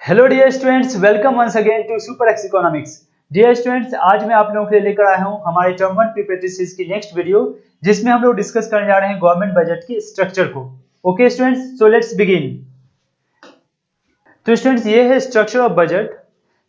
Hello dear students, welcome once again to super X economics. Dear students, आज मैं आप लोगों के लिए लेकर आया हूं हमारे टर्म 1 प्रिपरेटरी सीरीज की नेक्स्ट वीडियो, जिसमें हम लोग डिस्कस करने जा रहे हैं गवर्नमेंट बजट की स्ट्रक्चर को। Okay students, so let's begin. तो स्टूडेंट्स, ये है स्ट्रक्चर ऑफ बजट।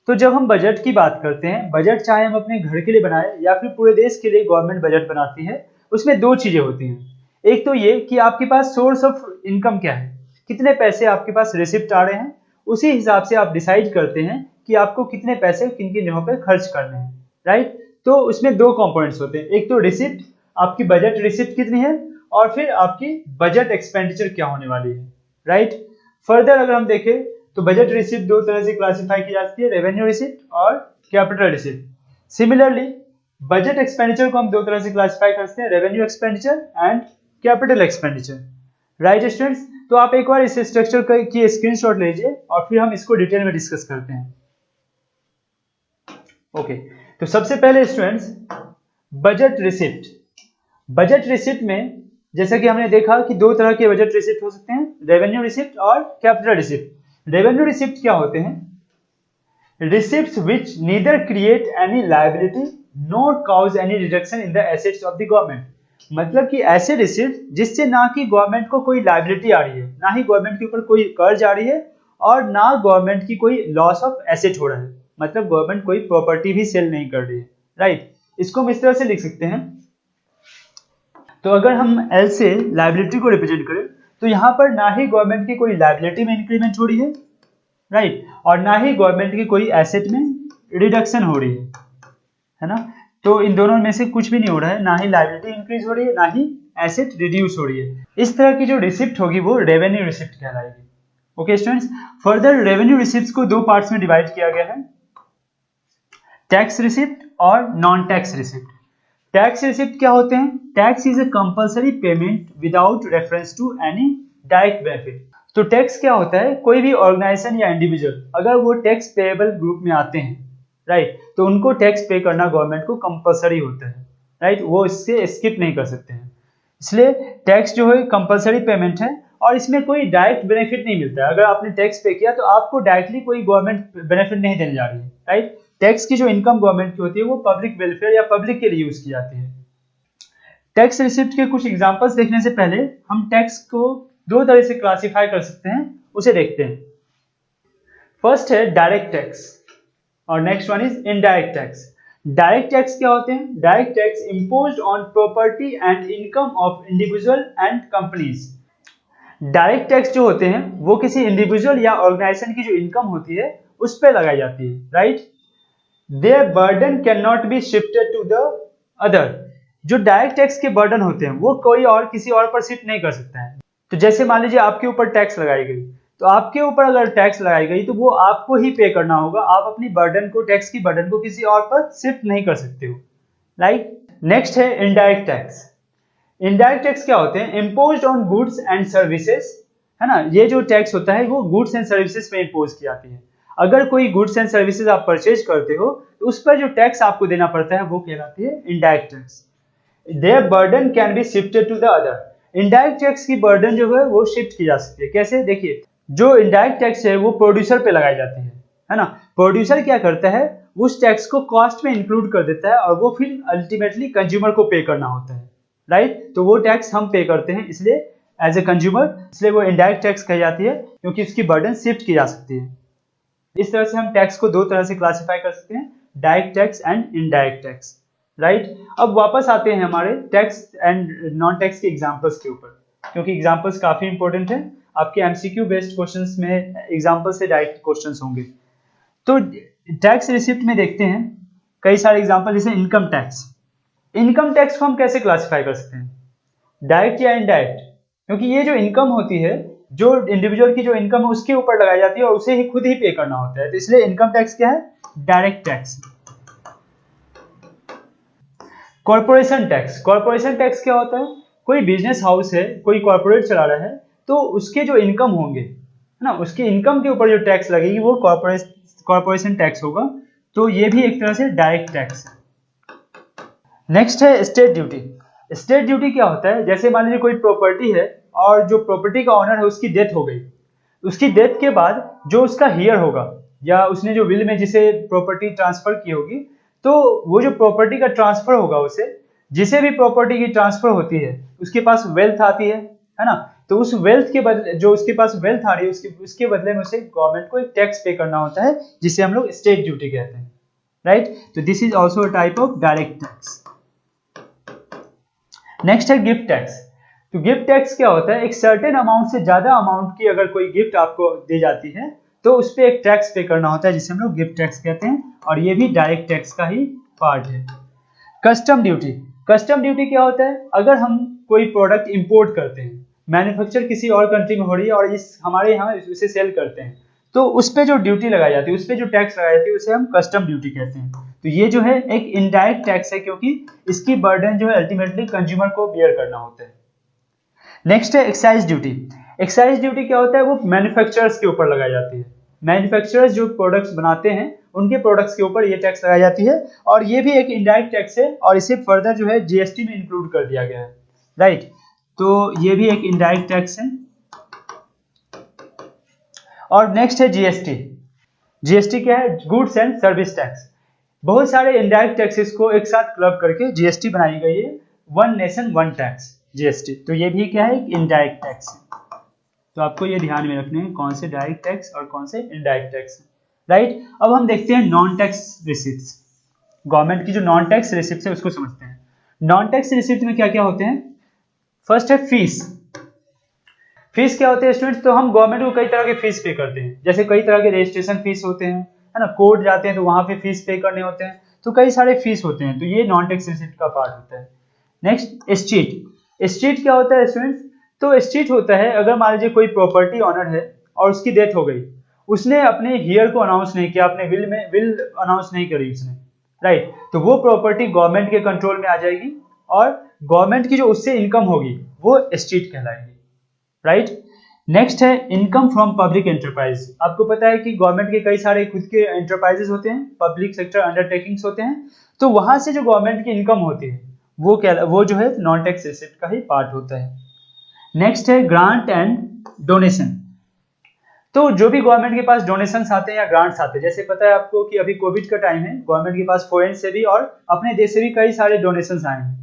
तो जब हम बजट की बात करते हैं, बजट चाहे हम अपने घर के लिए बनाए या फिर पूरे देश के लिए गवर्नमेंट बजट बनाती है, उसमें दो चीजें होती हैं। एक तो ये कि आपके पास सोर्स ऑफ इनकम क्या है, कितने पैसे आपके पास रिसिप्ट आ रहे हैं, उसी हिसाब से आप डिसाइड करते हैं कि आपको कितने पैसे किन किन जगहों पर खर्च करने हैं, राइट। तो उसमें दो कंपोनेंट्स होते हैं, एक तो रिसिप्ट, आपकी बजट रिसिप्ट कितनी है, और फिर आपकी बजट एक्सपेंडिचर क्या होने वाली है, राइट। फर्दर अगर हम देखें तो बजट रिसिप्ट दो तरह से क्लासिफाई की जाती है, रेवेन्यू रिसिप्ट और capital receipt. Similarly budget expenditure को हम दो तरह से क्लासिफाई करते हैं, revenue expenditure and capital expenditure, right students. तो आप एक बार इस स्ट्रक्चर की स्क्रीनशॉट लीजिए और फिर हम इसको डिटेल में डिस्कस करते हैं। ओके, तो सबसे पहले students, budget receipt. Budget receipt में जैसा कि हमने देखा कि दो तरह के बजट रिसिप्ट हो सकते हैं, रेवेन्यू रिसिप्ट और कैपिटल रिसिप्ट। रेवेन्यू रिसिप्ट क्या होते हैं? Receipts which neither create any liability nor cause any reduction in the assets of the government. मतलब कि ऐसे रिसिप्ट जिससे ना कि गवर्नमेंट को कोई लायबिलिटी आ रही है, ना ही गवर्नमेंट के ऊपर कोई कर्ज आ रही है, और ना गवर्नमेंट की कोई लॉस ऑफ एसेट हो रहा है, मतलब गवर्नमेंट कोई प्रॉपर्टी भी सेल नहीं कर रही है, राइट। इसको हम इस तरह से लिख सकते हैं। तो अगर हम एल से लायबिलिटी को रिप्रेजेंट करें तो यहाँ पर ना ही गवर्नमेंट की कोई लायबिलिटी में इंक्रीमेंट हो रही है, राइट, और ना ही गवर्नमेंट की कोई एसेट में रिडक्शन हो रही है ना। तो इन दोनों में से कुछ भी नहीं हो रहा है, ना ही लायबिलिटी इंक्रीज हो रही है, ना ही एसेट रिड्यूस हो रही है। इस तरह की जो रिसिप्ट होगी वो रेवेन्यू रिसिप्ट कहलाएगी। Okay students, further revenue receipts को दो पार्ट्स में डिवाइड किया गया है, टैक्स रिसिप्ट और non tax receipt. Tax receipt क्या होते हैं? Tax is a compulsory payment without reference to any direct benefit. तो टैक्स क्या होता है? कोई भी ऑर्गेनाइजेशन या इंडिविजुअल अगर वो टैक्स पेएबल ग्रुप में आते हैं, राइट, तो उनको टैक्स पे करना गवर्नमेंट को कंपलसरी होता है, राइट, वो इससे स्किप नहीं कर सकते हैं। इसलिए टैक्स जो है कंपलसरी पेमेंट है और इसमें कोई डायरेक्ट बेनिफिट नहीं मिलता है। अगर आपने टैक्स पे किया तो आपको डायरेक्टली कोई गवर्नमेंट बेनिफिट नहीं देने जा रही है, राइट। टैक्स की जो इनकम गवर्नमेंट की होती है वो पब्लिक वेलफेयर या पब्लिक के लिए यूज की जाती है। टैक्स रिसिप्ट के कुछ एग्जांपल्स देखने से पहले हम टैक्स को दो तरह से क्लासिफाई कर सकते हैं, उसे देखते हैं। फर्स्ट है डायरेक्ट टैक्स और next one is indirect tax. Direct tax क्या होते हैं? Direct tax imposed on property and income of individual and companies. Direct tax जो होते हैं वो किसी इंडिविजुअल या ऑर्गेनाइजेशन की जो इनकम होती है उस पर लगाई जाती है, right. Their burden can not be shifted to the other. जो डायरेक्ट टैक्स के बर्डन होते हैं वो कोई और किसी और पर शिफ्ट नहीं कर सकता है। तो जैसे मान लीजिए आपके ऊपर टैक्स लगाई गई, तो आपके ऊपर अगर टैक्स लगाई गई तो वो आपको ही पे करना होगा। आप अपनी बर्डन को, टैक्स की बर्डन को किसी और पर शिफ्ट नहीं कर सकते हो, राइट। नेक्स्ट है इनडायरेक्ट टैक्स। इनडायरेक्ट टैक्स क्या होते हैं? Imposed on goods and services, है ना। ये जो टैक्स होता है वो गुड्स एंड सर्विसेज पे इम्पोज की जाती है। अगर कोई गुड्स एंड सर्विसेज आप परचेज करते हो तो उस पर जो टैक्स आपको देना पड़ता है वो कहलाती है indirect tax. Their burden can be shifted to the other. Indirect tax की बर्डन जो है वो शिफ्ट की जा सकती है। कैसे? देखिए, जो इनडायरेक्ट टैक्स है वो प्रोड्यूसर पे लगाई जाती है ना। प्रोड्यूसर क्या करता है? उस टैक्स को कॉस्ट में इंक्लूड कर देता है और वो फिर अल्टीमेटली कंज्यूमर को पे करना होता है, राइट। तो वो टैक्स हम पे करते हैं इसलिए एज ए कंज्यूमर, इसलिए वो इनडायरेक्ट टैक्स कही जाती है, क्योंकि उसकी बर्डन शिफ्ट की जा सकती है। इस तरह से हम टैक्स को दो तरह से क्लासिफाई कर सकते हैं, direct tax and indirect tax, right. अब वापस आते हैं हमारे टैक्स एंड नॉन टैक्स के एग्जांपल्स के ऊपर, क्योंकि एग्जांपल्स काफी इंपॉर्टेंट है। आपके एमसीक्यू बेस्ड क्वेश्चंस में एग्जांपल से डायरेक्ट क्वेश्चंस होंगे। तो टैक्स रिसिप्ट में देखते हैं कई सारे एग्जांपल, जैसे इनकम टैक्स। इनकम टैक्स को हम कैसे क्लासिफाई कर सकते हैं, डायरेक्ट या इनडायरेक्ट? क्योंकि ये जो इनकम होती है, जो इंडिविजुअल की जो इनकम है उसके ऊपर लगाई जाती है और उसे ही खुद ही पे करना होता है, तो इसलिए इनकम टैक्स क्या है? Direct tax. Corporation tax. Corporation tax क्या होता है? कोई बिजनेस हाउस है, कोई कॉर्पोरेट चला रहा है, तो उसके जो इनकम होंगे, है ना, उसकी इनकम के ऊपर जो टैक्स लगेगी वो कॉर्पोरेशन टैक्स होगा। तो ये भी एक तरह से डायरेक्ट टैक्स है। नेक्स्ट है स्टेट ड्यूटी। स्टेट ड्यूटी क्या होता है? जैसे मान लीजिए कोई प्रॉपर्टी है और जो प्रॉपर्टी का ओनर है उसकी डेथ हो गई, उसकी डेथ के बाद जो उसका हियर होगा या उसने जो विल में जिसे प्रॉपर्टी ट्रांसफर की होगी, तो वो जो प्रॉपर्टी का ट्रांसफर होगा, उसे जिसे भी प्रॉपर्टी की ट्रांसफर होती है उसके पास वेल्थ आती है ना। तो उस वेल्थ के बदले, जो उसके पास वेल्थ आ रही है, उसके बदले में उसे गवर्नमेंट को एक टैक्स पे करना होता है, जिसे हम लोग स्टेट ड्यूटी कहते हैं, राइट। तो this is also a type of direct tax. Next है गिफ्ट टैक्स। तो गिफ्ट टैक्स क्या होता है, एक सर्टेन अमाउंट से ज्यादा अमाउंट की अगर कोई गिफ्ट आपको दी जाती है तो उस पर एक टैक्स पे करना होता है, जिसे हम लोग गिफ्ट टैक्स कहते हैं, और ये भी डायरेक्ट टैक्स का ही पार्ट है। Custom duty. कस्टम ड्यूटी क्या होता है, अगर हम कोई प्रोडक्ट इंपोर्ट करते हैं, मैन्युफैक्चर किसी और कंट्री में हो रही है और इस हमारे यहाँ उसे सेल करते हैं, तो उस पर जो ड्यूटी लगाई जाती है, उस पर जो टैक्स लगाई जाती है, उसे हम कस्टम ड्यूटी कहते हैं। तो ये जो है एक इनडायरेक्ट टैक्स है, क्योंकि इसकी बर्डन जो है अल्टीमेटली कंज्यूमर को बियर करना होता है। नेक्स्ट है एक्साइज ड्यूटी। एक्साइज ड्यूटी क्या होता है, वो मैन्युफैक्चरर्स के ऊपर लगाई जाती है। मैन्युफैक्चरर्स जो प्रोडक्ट्स बनाते हैं उनके प्रोडक्ट्स के ऊपर ये टैक्स लगाई जाती है, और ये भी एक इनडायरेक्ट टैक्स है, और इसे फर्दर जो है जीएसटी में इंक्लूड कर दिया गया है, राइट। तो ये भी एक इनडायरेक्ट टैक्स है। और नेक्स्ट है जीएसटी। जीएसटी क्या है, गुड्स एंड सर्विस टैक्स। बहुत सारे इनडायरेक्ट टैक्सेस को एक साथ क्लब करके जीएसटी बनाई गई है, one nation one tax, GST. तो ये भी क्या है, एक इनडायरेक्ट टैक्स है। तो आपको ये ध्यान में रखने हैं कौन से डायरेक्ट टैक्स और कौन से इनडायरेक्ट टैक्स है, राइट। अब हम देखते हैं नॉन टैक्स रिसिप्ट्स। गवर्नमेंट की जो नॉन टैक्स रिसिप्ट्स है उसको समझते हैं। नॉन टैक्स रिसिप्ट में क्या क्या होते हैं। फर्स्ट है फीस। फीस क्या होते हैं स्टूडेंट्स, तो हम गवर्नमेंट को कई तरह के फीस पे करते हैं, जैसे कई तरह के रजिस्ट्रेशन फीस होते हैं, है ना, कोर्ट जाते हैं तो वहां पे फीस पे करने होते हैं, तो कई सारे फीस होते हैं, तो ये नॉन टैक्स रिसिप्ट का पार्ट होता है। Next street. स्ट्रीट क्या होता है स्टूडेंट्स, तो स्ट्रीट होता है, अगर मान लीजिए कोई प्रॉपर्टी ऑनर है और उसकी डेथ हो गई, उसने अपने हियर को अनाउंस नहीं किया, अपने विल अनाउंस नहीं करी उसने, राइट, तो वो प्रॉपर्टी गवर्नमेंट के कंट्रोल में आ जाएगी, और गवर्नमेंट की जो उससे इनकम होगी वो स्ट्रीट कहलाएगी, राइट। नेक्स्ट है इनकम फ्रॉम पब्लिक एंटरप्राइज। आपको पता है कि गवर्नमेंट के कई सारे खुद के एंटरप्राइजेस होते हैं, पब्लिक सेक्टर अंडरटेकिंग्स होते हैं, तो वहां से जो गवर्नमेंट की इनकम होती है वो जो है नॉन टैक्स रिसिप्ट का ही पार्ट होता है। नेक्स्ट है ग्रांट एंड डोनेशन। तो जो भी गवर्नमेंट के पास डोनेशन आते हैं या ग्रांट्स आते हैं, जैसे पता है आपको कि अभी कोविड का टाइम है, गवर्नमेंट के पास फॉरेन से भी और अपने देश से भी कई सारे डोनेशन आए हैं,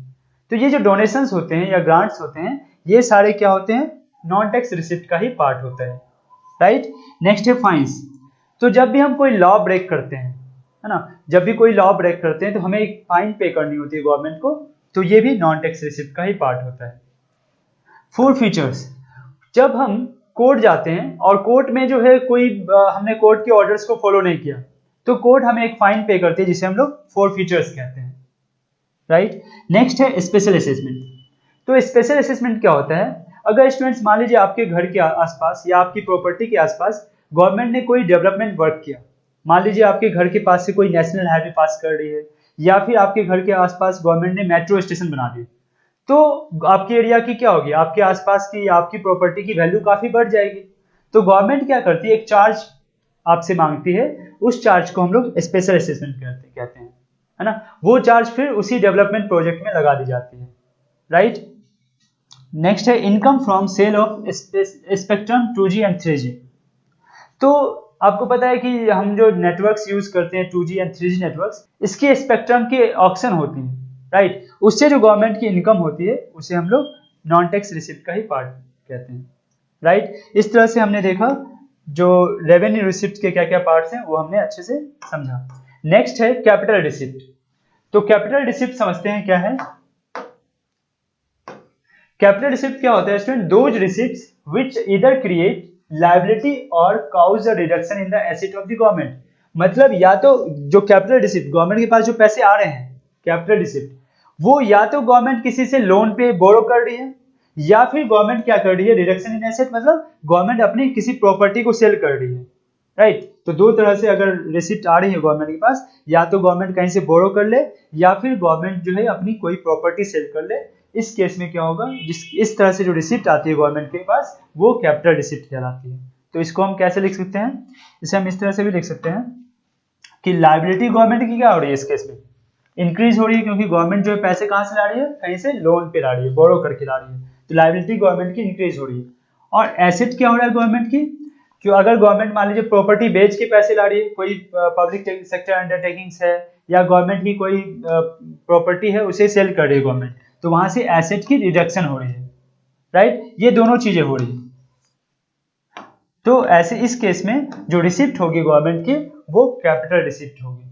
तो ये जो डोनेशन होते हैं या ग्रांट्स होते हैं, ये सारे क्या होते हैं, नॉन टैक्स रिसिप्ट का ही पार्ट होता है, राइट। नेक्स्ट है फाइन्स। तो जब भी हम कोई लॉ ब्रेक करते हैं, है ना, जब भी कोई लॉ ब्रेक करते हैं तो हमें एक फाइन पे करनी होती है गवर्नमेंट को, तो ये भी नॉन टैक्स रिसिप्ट का ही पार्ट होता है। फोरफीचर्स। जब हम कोर्ट जाते हैं और कोर्ट में जो है कोई हमने कोर्ट के ऑर्डर्स को फॉलो नहीं किया, तो कोर्ट हमें एक फाइन पे करती है, जिसे हम लोग फोरफीचर्स कहते हैं, राइट। नेक्स्ट है स्पेशल असेसमेंट। तो स्पेशल असेसमेंट क्या होता है, अगर स्टूडेंट्स मान लीजिए आपके घर के आसपास या आपकी प्रॉपर्टी के आसपास गवर्नमेंट ने कोई डेवलपमेंट वर्क किया, मान लीजिए आपके घर के पास से कोई नेशनल हाईवे पास कर रही है, या फिर आपके घर के आसपास गवर्नमेंट ने मेट्रो स्टेशन बना दी, तो आपके एरिया की क्या होगी, आपके आसपास की आपकी प्रॉपर्टी की वैल्यू काफी बढ़ जाएगी। तो गवर्नमेंट क्या करती है, एक चार्ज आपसे मांगती है, उस चार्ज को हम लोग स्पेशल असेसमेंट कहते हैं, है ना। वो चार्ज फिर उसी डेवलपमेंट प्रोजेक्ट में लगा दी जाती है, राइट। नेक्स्ट है income from sale of spectrum 2G and 3G। तो आपको पता है कि हम जो नेटवर्क्स यूज करते हैं 2G एंड 3G नेटवर्क्स, इसके स्पेक्ट्रम के ऑक्शन होती हैं, राइट। उससे जो गवर्नमेंट की इनकम होती है उसे हम लोग नॉन टैक्स रिसिप्ट का ही पार्ट कहते हैं, राइट। इस तरह से हमने देखा जो रेवेन्यू रिसिप्ट के क्या क्या पार्ट्स हैं वो हमने अच्छे से समझा। नेक्स्ट है कैपिटल रिसिप्ट। तो कैपिटल रिसिप्ट समझते हैं क्या है। कैपिटल रिसिप्ट क्या होता है student, those receipts which either create liability और cause a reduction in the asset of the government. मतलब या तो जो कैपिटल रिसिप्ट, गवर्नमेंट के पास जो पैसे आ रहे हैं, कैपिटल रिसिप्ट, वो या तो गवर्नमेंट किसी से लोन पे बोरो कर रही है, या फिर गवर्नमेंट क्या कर रही है, रिडक्शन इन एसेट, मतलब गवर्नमेंट अपनी किसी प्रॉपर्टी को सेल कर रही है, राइट। तो दो तरह से अगर रिसिप्ट आ रही है गवर्नमेंट के पास, या तो गवर्नमेंट कहीं से बोरो कर ले, या फिर गवर्नमेंट जो है अपनी कोई प्रॉपर्टी सेल कर ले। इस केस में क्या होगा, इस तरह से जो रिसिप्ट आती है गवर्नमेंट के पास वो कैपिटल रिसिप्ट कहलाती है। तो इसको हम कैसे लिख सकते हैं, इसे हम इस तरह से भी लिख सकते हैं कि लायबिलिटी गवर्नमेंट की क्या हो रही है, इस केस में इंक्रीज हो रही है, क्योंकि गवर्नमेंट जो है पैसे कहां से ला रही है, कहीं से लोन पे ला रही है, बोरो करके ला रही है, तो लायबिलिटी गवर्नमेंट की इंक्रीज हो रही है। और एसेट क्या हो रहा है गवर्नमेंट की, क्यों, अगर गवर्नमेंट मान लीजिए प्रॉपर्टी बेच के पैसे ला रही है, कोई पब्लिक सेक्टर अंडरटेकिंग्स है या गवर्नमेंट की कोई प्रॉपर्टी है उसे सेल कर रही है गवर्नमेंट, तो वहां से एसेट की रिडक्शन हो रही है, राइट, ये दोनों चीजें हो रही है। तो ऐसे इस केस में जो रिसिप्ट होगी गवर्नमेंट की वो कैपिटल रिसिप्ट होगी,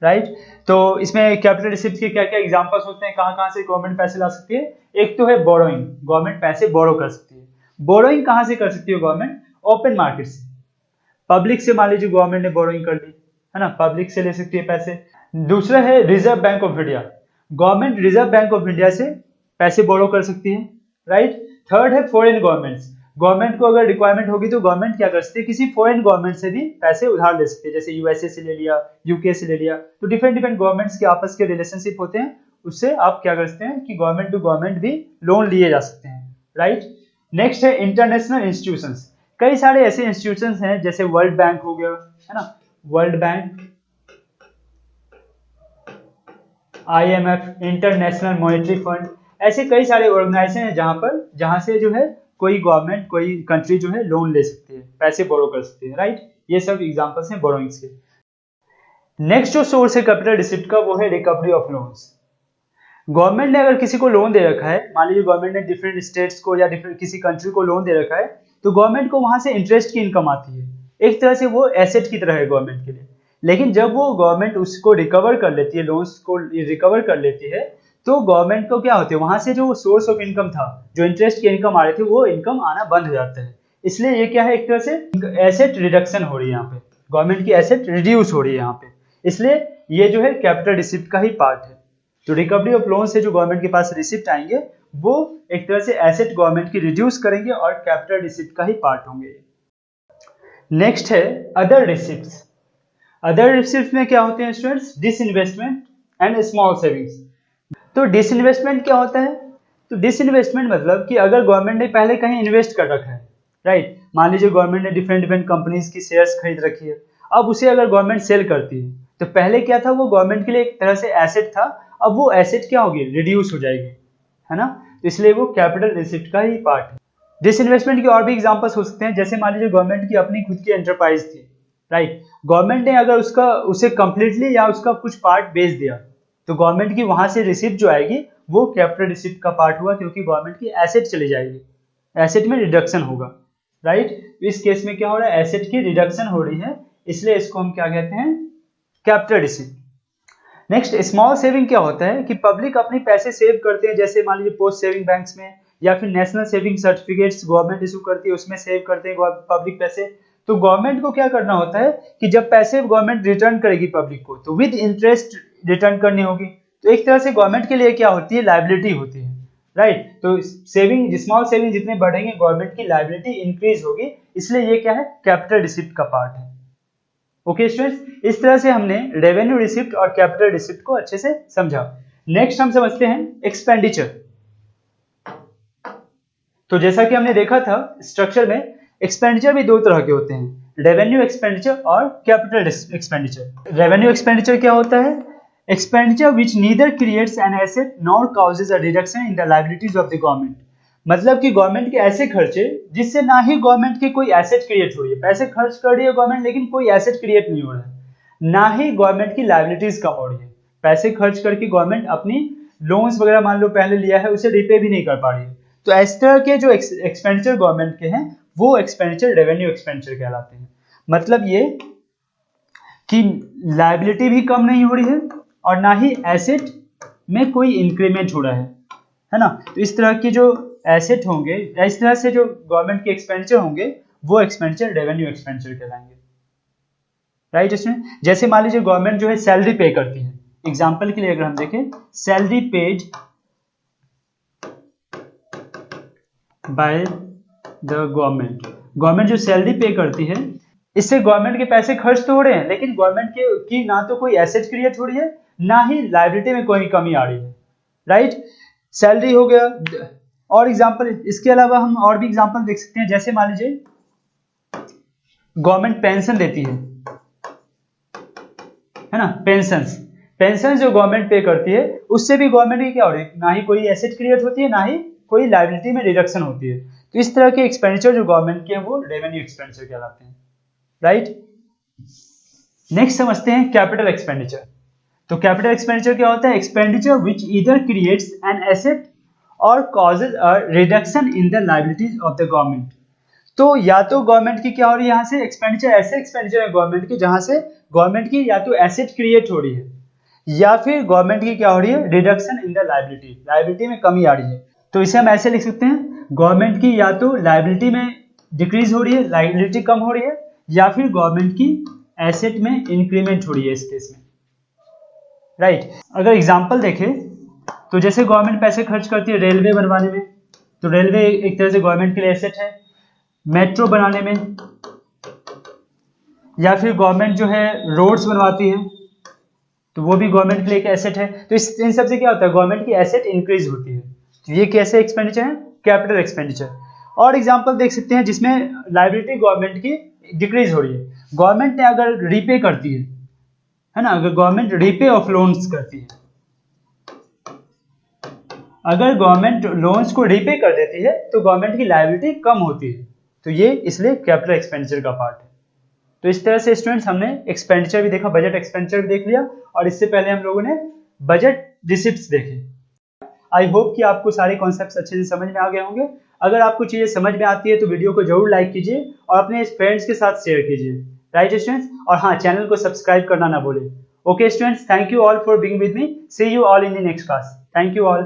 राइट। तो इसमें कैपिटल रिसिप्ट के क्या क्या एग्जांपल्स होते हैं, कहां कहां से गवर्नमेंट पैसे ला सकती है। एक तो है बोरोइंग, गवर्नमेंट पैसे बोरो कर सकती है। बोरोइंग कहां से कर सकती है गवर्नमेंट, ओपन मार्केट से, पब्लिक से मान लीजिए गवर्नमेंट ने बोरोइंग कर ली, है ना, पब्लिक से ले सकती है पैसे। दूसरा है reserve bank of India, government reserve bank of India से पैसे बोरो कर सकती है, राइट। थर्ड है फॉरेन गवर्नमेंट्स, गवर्नमेंट को अगर रिक्वायरमेंट होगी तो गवर्नमेंट क्या कर सकती है, किसी फॉरेन गवर्नमेंट से भी पैसे उधार ले सकती है, जैसे यूएसए से ले लिया, यूके से ले लिया। तो डिफरेंट डिफरेंट गवर्नमेंट्स के आपस के रिलेशनशिप होते हैं, उससे आप क्या कर सकते हैं कि गवर्नमेंट टू गवर्नमेंट भी लोन लिए जा सकते हैं, राइट। नेक्स्ट है इंटरनेशनल इंस्टीट्यूशंस, कई सारे ऐसे इंस्टीट्यूशंस हैं जैसे वर्ल्ड बैंक हो गया, है ना, world bank, IMF, international monetary fund, ऐसे कई सारे ऑर्गेनाइजेशन हैं जहां से जो है कोई गवर्नमेंट कोई कंट्री जो है लोन ले सकती है, पैसे बोरो कर सकती है, राइट। ये सब एग्जांपल्स हैं बोरोइंग्स के। नेक्स्ट जो सोर्स है कैपिटल रिसिप्ट का वो है रिकवरी ऑफ लोन्स। गवर्नमेंट ने अगर किसी को लोन दे रखा है, मान लीजिए गवर्नमेंट ने डिफरेंट स्टेट्स को या डिफरेंट किसी कंट्री को लोन दे रखा है, तो गवर्नमेंट को वहां से इंटरेस्ट की इनकम आती है, एक तरह से वो एसेट की तरह है गवर्नमेंट के लिए। लेकिन जब वो गवर्नमेंट उसको रिकवर कर लेती है, लोन्स को रिकवर कर लेती है, तो गवर्नमेंट को क्या होती है, वहां से जो सोर्स ऑफ इनकम था, जो इंटरेस्ट की इनकम आ रही थी, वो इनकम आना बंद हो जाता है। इसलिए ये क्या है, एक तरह से एसेट रिडक्शन हो रही है, यहाँ पे गवर्नमेंट की एसेट रिड्यूस हो रही है यहाँ पे, इसलिए ये जो है कैपिटल रिसिप्ट का ही पार्ट है। तो रिकवरी ऑफ लोन से जो गवर्नमेंट के पास रिसिप्ट आएंगे वो एक तरह से एसेट गवर्नमेंट की रिड्यूस करेंगे और कैपिटल रिसिप्ट का ही पार्ट होंगे। नेक्स्ट है अदर रिसिप्ट्स। अदर रिसिप्ट्स में क्या होते हैं students, disinvestment and small savings. तो डिसइन्वेस्टमेंट क्या होता है, तो डिसइन्वेस्टमेंट मतलब कि अगर गवर्नमेंट ने पहले कहीं इन्वेस्ट कर रखा है, राइट, मान लीजिए गवर्नमेंट ने डिफरेंट डिफरेंट कंपनीज की शेयर्स खरीद रखी है, अब उसे अगर गवर्नमेंट सेल करती है, तो पहले क्या था, वो गवर्नमेंट के लिए एक तरह से एसेट था, अब वो एसेट क्या होगी, रिड्यूस हो जाएगी, है ना, तो इसलिए वो कैपिटल रिसिप्ट का ही पार्ट है। डिसइन्वेस्टमेंट के और भी एग्जांपल्स हो सकते हैं, जैसे मान लीजिए गवर्नमेंट की अपनी खुद की एंटरप्राइज थी, राइट, गवर्नमेंट ने अगर उसे कंप्लीटली या उसका कुछ पार्ट बेच दिया, तो गवर्नमेंट की वहां से रिसिप्ट जो आएगी वो कैपिटल रिसिप्ट का पार्ट हुआ, क्योंकि गवर्नमेंट की एसेट चली जाएगी, एसेट में रिडक्शन होगा, राइट। तो इस केस में क्या हो रहा है, एसेट की रिडक्शन हो रही है, इसलिए इसको हम क्या कहते हैं, capital receipt. Next small saving क्या होता है कि पब्लिक अपने पैसे सेव करते हैं, जैसे मान लीजिए पोस्ट सेविंग बैंक्स में, या फिर national saving certificates government issue करती है, उसमें सेव करते हैं पब्लिक पैसे। तो गवर्नमेंट को क्या करना होता है कि जब पैसे गवर्नमेंट रिटर्न करेगी पब्लिक को, तो विद इंटरेस्ट रिटर्न करनी होगी, तो एक तरह से गवर्नमेंट के लिए क्या होती है, लायबिलिटी होती है, राइट। तो सेविंग, स्मॉल सेविंग जितने बढ़ेंगे गवर्नमेंट की लायबिलिटी इंक्रीज होगी, इसलिए ये क्या है, कैपिटल रिसिप्ट का पार्ट है। ओके स्टूडेंट्स, इस तरह से हमने रेवेन्यू रिसिप्ट और कैपिटल रिसिप्ट को अच्छे से समझा। नेक्स्ट हम समझते हैं एक्सपेंडिचर। तो जैसा कि हमने देखा था स्ट्रक्चर में, एक्सपेंडिचर भी दो तरह के होते हैं, रेवेन्यू एक्सपेंडिचर और कैपिटल एक्सपेंडिचर। रेवेन्यू एक्सपेंडिचर क्या होता है, expenditure which neither creates an asset nor causes a reduction in the liabilities of the government. मतलब कि गवर्नमेंट के ऐसे खर्चे जिससे ना ही गवर्नमेंट की कोई एसेट क्रिएट हो रही है, पैसे खर्च कर रही है गवर्नमेंट लेकिन कोई एसेट क्रिएट नहीं हो रहा है, ना ही गवर्नमेंट की लायबिलिटीज कम हो रही है, पैसे खर्च करके गवर्नमेंट अपनी लोन्स वगैरह मान लो पहले लिया है उसे रिपे भी नहीं कर पा रही है, तो इस तरह के जो एक्सपेंडिचर गवर्नमेंट के हैं वो एक्सपेंडिचर रेवेन्यू एक्सपेंडिचर कहलाते हैं। मतलब ये कि लायबिलिटी भी कम नहीं हो रही है और ना ही एसेट में कोई इंक्रीमेंट हो रहा है ना। तो इस तरह की जो एसेट होंगे या इस तरह से जो गवर्नमेंट के एक्सपेंडिचर होंगे वो एक्सपेंडिचर रेवेन्यू एक्सपेंडिचर कहलाएंगे, राइट। इसमें जैसे मान लीजिए गवर्नमेंट जो है सैलरी पे करती है, एग्जांपल के लिए अगर हम देखें, salary paid by the government, government जो सैलरी पे करती है, इससे गवर्नमेंट के पैसे खर्च तो हो रहे हैं लेकिन गवर्नमेंट की ना तो कोई एसेट क्रिएट हो रही है ना ही लायबिलिटी में कोई कमी आ रही है, राइट। सैलरी हो गया, और एग्जांपल इसके अलावा हम और भी एग्जांपल देख सकते हैं, जैसे मान लीजिए गवर्नमेंट पेंशन देती है ना, पेंशन जो गवर्नमेंट पे करती है उससे भी गवर्नमेंट की क्या हो रही है, ना ही कोई एसेट क्रिएट होती है ना ही कोई लायबिलिटी में रिडक्शन होती है। तो इस तरह के एक्सपेंडिचर जो गवर्नमेंट के हैं वो रेवेन्यू एक्सपेंडिचर कहलाते हैं, राइट। नेक्स्ट समझते हैं कैपिटल एक्सपेंडिचर। तो कैपिटल एक्सपेंडिचर क्या होता है? Expenditure which either creates an asset और causes a reduction in the liabilities of the government. तो या तो गवर्नमेंट की क्या हो रही है, यहाँ से एक्सपेंडिचर ऐसे एक्सपेंडिचर है गवर्नमेंट की जहां से गवर्नमेंट की या तो एसेट क्रिएट हो रही है या फिर गवर्नमेंट की क्या हो रही है, reduction in the liability, liability में कमी आ रही है। तो इसे हम ऐसे लिख सकते हैं, गवर्नमेंट की या तो लायबिलिटी में डिक्रीज हो रही है, लायबिलिटी कम हो रही है, या फिर गवर्नमेंट की एसेट में इंक्रीमेंट हो रही है इस केस में, राइट। अगर एग्जांपल देखें तो जैसे गवर्नमेंट पैसे खर्च करती है रेलवे बनवाने में, तो रेलवे एक तरह से गवर्नमेंट के लिए एसेट है। मेट्रो बनाने में, या फिर गवर्नमेंट जो है रोड्स बनवाती है तो वो भी गवर्नमेंट के लिए एक एसेट है। तो इन सब से क्या होता है, गवर्नमेंट की एसेट इंक्रीज होती है। तो ये कैसे एक्सपेंडिचर है? Capital expenditure. और एग्जांपल देख सकते हैं जिसमें लायबिलिटी गवर्नमेंट की डिक्रीज हो रही है। गवर्नमेंट ने अगर रीपे करती है ना, अगर गवर्नमेंट रीपे ऑफ लोन्स करती है, अगर गवर्नमेंट लोन्स को रीपे कर देती है तो गवर्नमेंट की लायबिलिटी कम होती है। तो ये इसलिए कैपिटल एक्सपेंडिचर का पार्ट है। तो इस तरह से स्टूडेंट्स हमने एक्सपेंडिचर भी देखा, बजट एक्सपेंडिचर भी देख लिया, और इससे पहले हम लोगों ने बजट रिसिप्ट्स देखे। आई होप कि आपको सारे कॉन्सेप्ट्स अच्छे से समझ में आ गए होंगे। अगर आपको चीजें समझ में आती है तो वीडियो को जरूर लाइक कीजिए और अपने फ्रेंड्स के साथ शेयर कीजिए, राइट स्टूडेंट्स। और हाँ, चैनल को सब्सक्राइब करना ना भूलें। Okay students, thank you all for being with me. See you all in the next class. Thank you all.